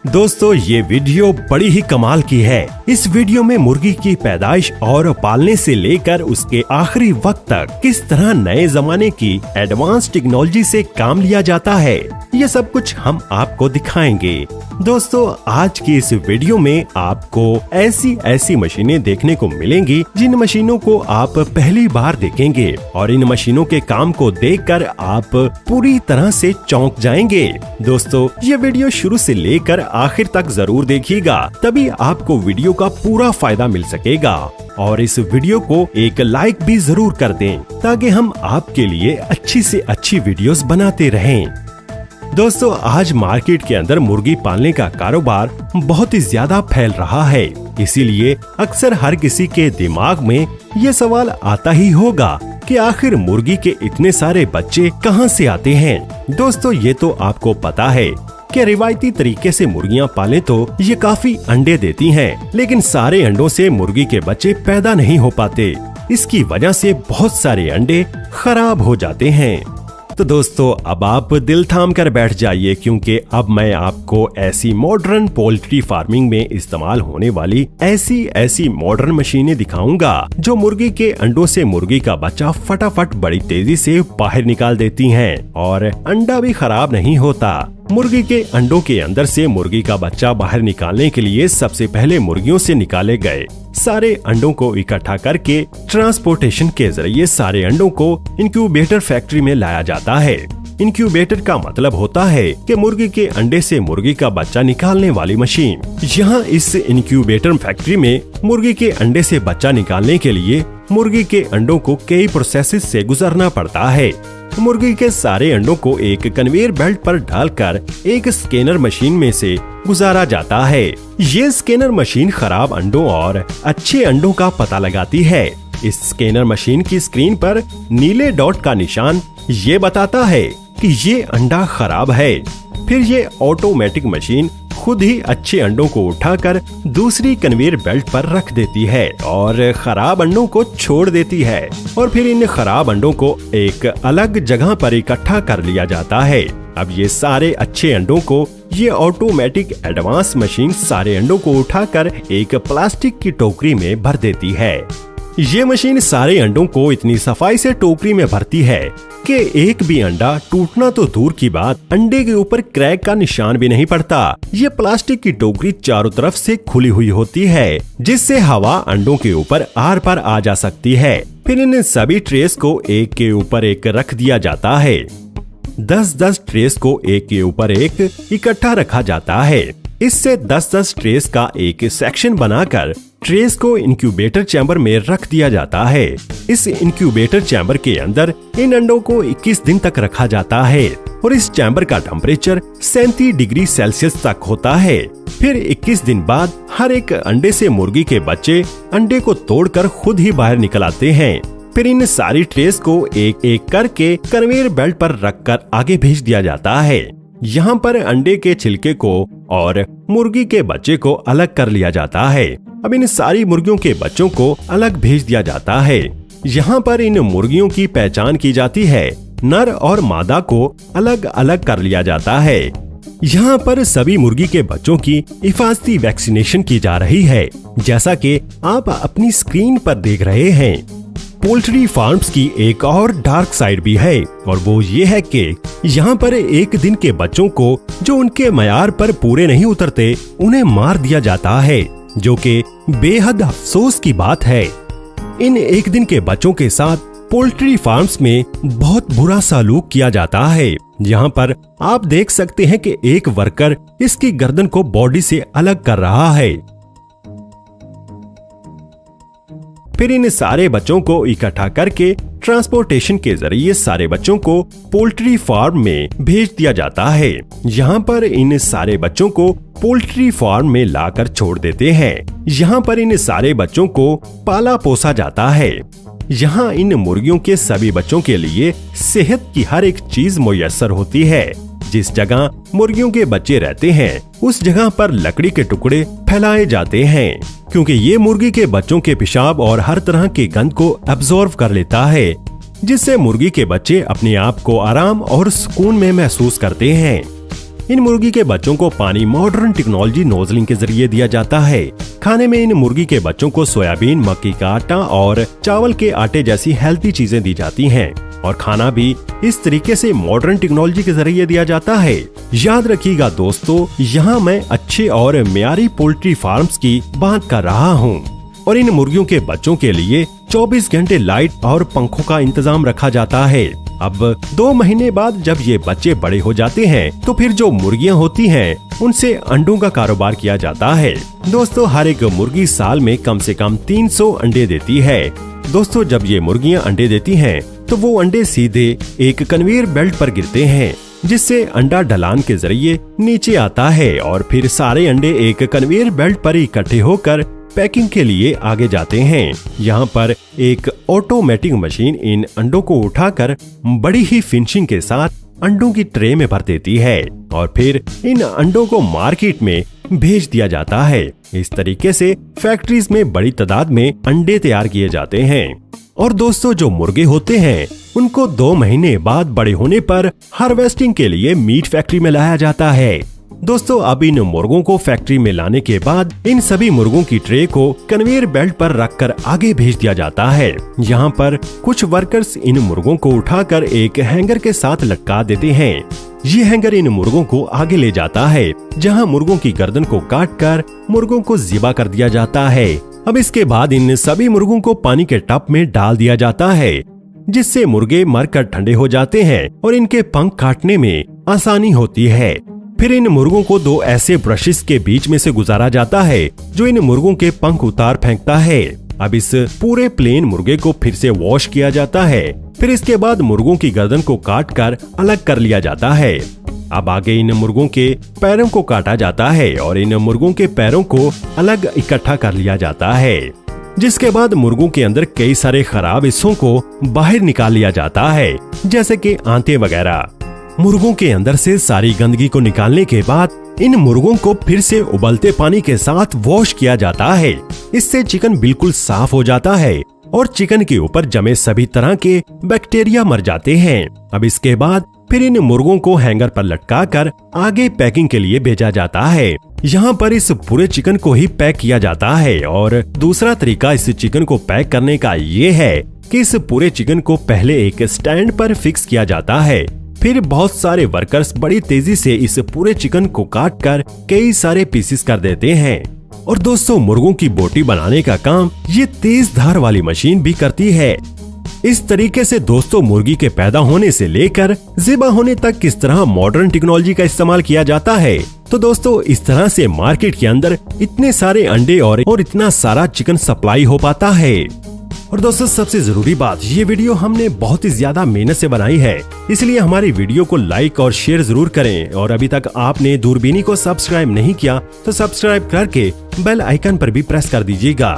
दोस्तों ये वीडियो बड़ी ही कमाल की है। इस वीडियो में मुर्गी की पैदाइश और पालने से लेकर उसके आखिरी वक्त तक किस तरह नए जमाने की एडवांस टेक्नोलॉजी से काम लिया जाता है, ये सब कुछ हम आपको दिखाएंगे। दोस्तों आज की इस वीडियो में आपको ऐसी मशीनें देखने को मिलेंगी जिन मशीनों को आप पहली बार देखेंगे और इन मशीनों के काम को देखकर आप पूरी तरह से चौंक जाएंगे। दोस्तों ये वीडियो शुरू से लेकर आखिर तक जरूर देखिएगा, तभी आपको वीडियो का पूरा फायदा मिल सकेगा। और इस वीडियो को एक लाइक भी जरूर कर दें ताकि हम आपके लिए अच्छी से अच्छी वीडियोस बनाते रहें। दोस्तों आज मार्केट के अंदर मुर्गी पालने का कारोबार बहुत ही ज्यादा फैल रहा है, इसीलिए अक्सर हर किसी के दिमाग में ये सवाल आता ही होगा कि आखिर मुर्गी के इतने सारे बच्चे कहां से आते हैं। दोस्तों ये तो आपको पता है कि रिवायती तरीके से मुर्गियां पालें तो ये काफी अंडे देती हैं, लेकिन सारे अंडों से मुर्गी के बच्चे पैदा नहीं हो पाते। इसकी वजह से बहुत सारे अंडे खराब हो जाते हैं। तो दोस्तों अब आप दिल थाम कर बैठ जाइए, क्योंकि अब मैं आपको ऐसी मॉडर्न पोल्ट्री फार्मिंग में इस्तेमाल होने वाली ऐसी मॉडर्न मशीनें दिखाऊंगा जो मुर्गी के अंडों से मुर्गी का बच्चा फटाफट बड़ी तेजी से बाहर निकाल देती हैं और अंडा भी खराब नहीं होता। मुर्गी के अंडों के अंदर से मुर्गी का बच्चा बाहर निकालने के लिए सबसे पहले मुर्गियों से निकाले गए सारे अंडों को इकट्ठा करके ट्रांसपोर्टेशन के जरिए सारे अंडों को इंक्यूबेटर फैक्ट्री में लाया जाता है। इंक्यूबेटर का मतलब होता है कि मुर्गी के अंडे से मुर्गी का बच्चा निकालने वाली मशीन। यहाँ इस इंक्यूबेटर फैक्ट्री में मुर्गी के अंडे से बच्चा निकालने के लिए मुर्गी के अंडों को कई प्रोसेसेस से गुजरना पड़ता है। मुर्गी के सारे अंडों को एक कन्वेयर बेल्ट पर डालकर एक स्कैनर मशीन में से गुजारा जाता है। ये स्कैनर मशीन खराब अंडों और अच्छे अंडों का पता लगाती है। इस स्कैनर मशीन की स्क्रीन पर नीले डॉट का निशान ये बताता है कि ये अंडा खराब है। फिर ये ऑटोमेटिक मशीन खुद ही अच्छे अंडों को उठाकर दूसरी कन्वेयर बेल्ट पर रख देती है और खराब अंडों को छोड़ देती है और फिर इन खराब अंडों को एक अलग जगह पर इकट्ठा कर लिया जाता है। अब ये सारे अच्छे अंडों को ये ऑटोमेटिक एडवांस मशीन सारे अंडों को उठाकर एक प्लास्टिक की टोकरी में भर देती है। ये मशीन सारे अंडों को इतनी सफाई से टोकरी में भरती है कि एक भी अंडा टूटना तो दूर की बात, अंडे के ऊपर क्रैक का निशान भी नहीं पड़ता। ये प्लास्टिक की टोकरी चारों तरफ से खुली हुई होती है, जिससे हवा अंडों के ऊपर आर पार आ जा सकती है। फिर इन सभी ट्रेस को एक के ऊपर एक रख दिया जाता है। 10-10 ट्रेस को एक के ऊपर एक इकट्ठा रखा जाता है। इससे 10-10 ट्रेस का एक सेक्शन बनाकर ट्रेस को इंक्यूबेटर चैम्बर में रख दिया जाता है। इस इंक्यूबेटर चैम्बर के अंदर इन अंडों को 21 दिन तक रखा जाता है और इस चैम्बर का टेम्परेचर 37 डिग्री सेल्सियस तक होता है। फिर 21 दिन बाद हर एक अंडे से मुर्गी के बच्चे अंडे को तोड़कर खुद ही बाहर निकल आते हैं। फिर इन सारी ट्रेस को एक एक करके कन्वेयर बेल्ट पर रखकर आगे भेज दिया जाता है। यहाँ पर अंडे के छिलके को और मुर्गी के बच्चे को अलग कर लिया जाता है। अब इन सारी मुर्गियों के बच्चों को अलग भेज दिया जाता है। यहाँ पर इन मुर्गियों की पहचान की जाती है। नर और मादा को अलग अलग कर लिया जाता है। यहाँ पर सभी मुर्गी के बच्चों की हिफाजती वैक्सीनेशन की जा रही है, जैसा कि आप अपनी स्क्रीन पर देख रहे हैं। पोल्ट्री फार्म्स की एक और डार्क साइड भी है और वो ये है कि यहाँ पर एक दिन के बच्चों को जो उनके मयार पर पूरे नहीं उतरते उन्हें मार दिया जाता है, जो कि बेहद अफसोस की बात है। इन एक दिन के बच्चों के साथ पोल्ट्री फार्म्स में बहुत बुरा सलूक किया जाता है। यहाँ पर आप देख सकते हैं कि एक वर्कर इसकी गर्दन को बॉडी से अलग कर रहा है। फिर इन सारे बच्चों को इकट्ठा करके ट्रांसपोर्टेशन के जरिए सारे बच्चों को पोल्ट्री फार्म में भेज दिया जाता है। यहाँ पर इन सारे बच्चों को पोल्ट्री फार्म में लाकर छोड़ देते हैं। यहाँ पर इन सारे बच्चों को पाला पोसा जाता है। यहाँ इन मुर्गियों के सभी बच्चों के लिए सेहत की हर एक चीज मुयस्सर होती है। जिस जगह मुर्गियों के बच्चे रहते हैं उस जगह पर लकड़ी के टुकड़े फैलाए जाते हैं, क्योंकि ये मुर्गी के बच्चों के पेशाब और हर तरह की गंद को एब्जॉर्ब कर लेता है, जिससे मुर्गी के बच्चे अपने आप को आराम और सुकून में महसूस करते हैं। इन मुर्गी के बच्चों को पानी मॉडर्न टेक्नोलॉजी नोजलिंग के जरिए दिया जाता है। खाने में इन मुर्गी के बच्चों को सोयाबीन, मक्की का आटा और चावल के आटे जैसी हेल्थी चीजें दी जाती हैं और खाना भी इस तरीके से मॉडर्न टेक्नोलॉजी के जरिए दिया जाता है। याद रखिएगा दोस्तों, यहाँ मैं अच्छे और मियारी पोल्ट्री फार्म्स की बात कर रहा हूँ और इन मुर्गियों के बच्चों के लिए 24 घंटे लाइट और पंखों का इंतजाम रखा जाता है। अब 2 महीने बाद जब ये बच्चे बड़े हो जाते हैं तो फिर जो मुर्गियां होती हैं उनसे अंडों का कारोबार किया जाता है। दोस्तों, हर एक मुर्गी साल में कम से कम 300 अंडे देती है। दोस्तों, जब ये मुर्गियां अंडे देती हैं तो वो अंडे सीधे एक कन्वेयर बेल्ट पर गिरते हैं, जिससे अंडा ढलान के जरिए नीचे आता है और फिर सारे अंडे एक कन्वेयर बेल्ट पर इकट्ठे होकर पैकिंग के लिए आगे जाते हैं। यहाँ पर एक ऑटोमेटिक मशीन इन अंडों को उठाकर बड़ी ही फिनिशिंग के साथ अंडों की ट्रे में भर देती है और फिर इन अंडों को मार्केट में भेज दिया जाता है। इस तरीके से फैक्ट्रीज में बड़ी तादाद में अंडे तैयार किए जाते हैं। और दोस्तों, जो मुर्गे होते हैं उनको 2 महीने बाद बड़े होने पर हार्वेस्टिंग के लिए मीट फैक्ट्री में लाया जाता है। दोस्तों, अब इन मुर्गों को फैक्ट्री में लाने के बाद इन सभी मुर्गों की ट्रे को कन्वेयर बेल्ट पर रखकर आगे भेज दिया जाता है। यहाँ पर कुछ वर्कर्स इन मुर्गों को उठाकर एक हैंगर के साथ लटका देते हैं। ये हैंगर इन मुर्गों को आगे ले जाता है, जहाँ मुर्गों की गर्दन को काटकर मुर्गों को ज़िबा कर दिया जाता है। अब इसके बाद इन सभी मुर्गों को पानी के टब में डाल दिया जाता है, जिससे मुर्गे मरकर ठंडे हो जाते हैं और इनके पंख काटने में आसानी होती है। फिर इन मुर्गों को 2 ऐसे ब्रशेस के बीच में से गुजारा जाता है जो इन मुर्गों के पंख उतार फेंकता है। अब इस पूरे प्लेन मुर्गे को फिर से वॉश किया जाता है। फिर इसके बाद मुर्गों की गर्दन को काटकर अलग कर लिया जाता है। अब आगे इन मुर्गों के पैरों को काटा जाता है और इन मुर्गों के पैरों को अलग इकट्ठा कर लिया जाता है, जिसके बाद मुर्गों के अंदर कई सारे खराब हिस्सों को बाहर निकाल लिया जाता है, जैसे कि आंतें वगैरह। मुर्गों के अंदर से सारी गंदगी को निकालने के बाद इन मुर्गों को फिर से उबलते पानी के साथ वॉश किया जाता है। इससे चिकन बिल्कुल साफ हो जाता है और चिकन के ऊपर जमे सभी तरह के बैक्टीरिया मर जाते हैं। अब इसके बाद फिर इन मुर्गों को हैंगर पर लटकाकर आगे पैकिंग के लिए भेजा जाता है। यहाँ पर इस पूरे चिकन को ही पैक किया जाता है और दूसरा तरीका इस चिकन को पैक करने का ये है कि इस पूरे चिकन को पहले एक स्टैंड पर फिक्स किया जाता है। फिर बहुत सारे वर्कर्स बड़ी तेजी से इस पूरे चिकन को काटकर कई सारे पीसेस कर देते हैं। और दोस्तों, मुर्गों की बोटी बनाने का काम ये तेज धार वाली मशीन भी करती है। इस तरीके से दोस्तों, मुर्गी के पैदा होने से लेकर ज़िबा होने तक किस तरह मॉडर्न टेक्नोलॉजी का इस्तेमाल किया जाता है। तो दोस्तों, इस तरह से मार्केट के अंदर इतने सारे अंडे और इतना सारा चिकन सप्लाई हो पाता है। और दोस्तों, सबसे जरूरी बात, ये वीडियो हमने बहुत ही ज्यादा मेहनत से बनाई है, इसलिए हमारी वीडियो को लाइक और शेयर जरूर करें। और अभी तक आपने दूरबीनी को सब्सक्राइब नहीं किया तो सब्सक्राइब करके बेल आइकन पर भी प्रेस कर दीजिएगा।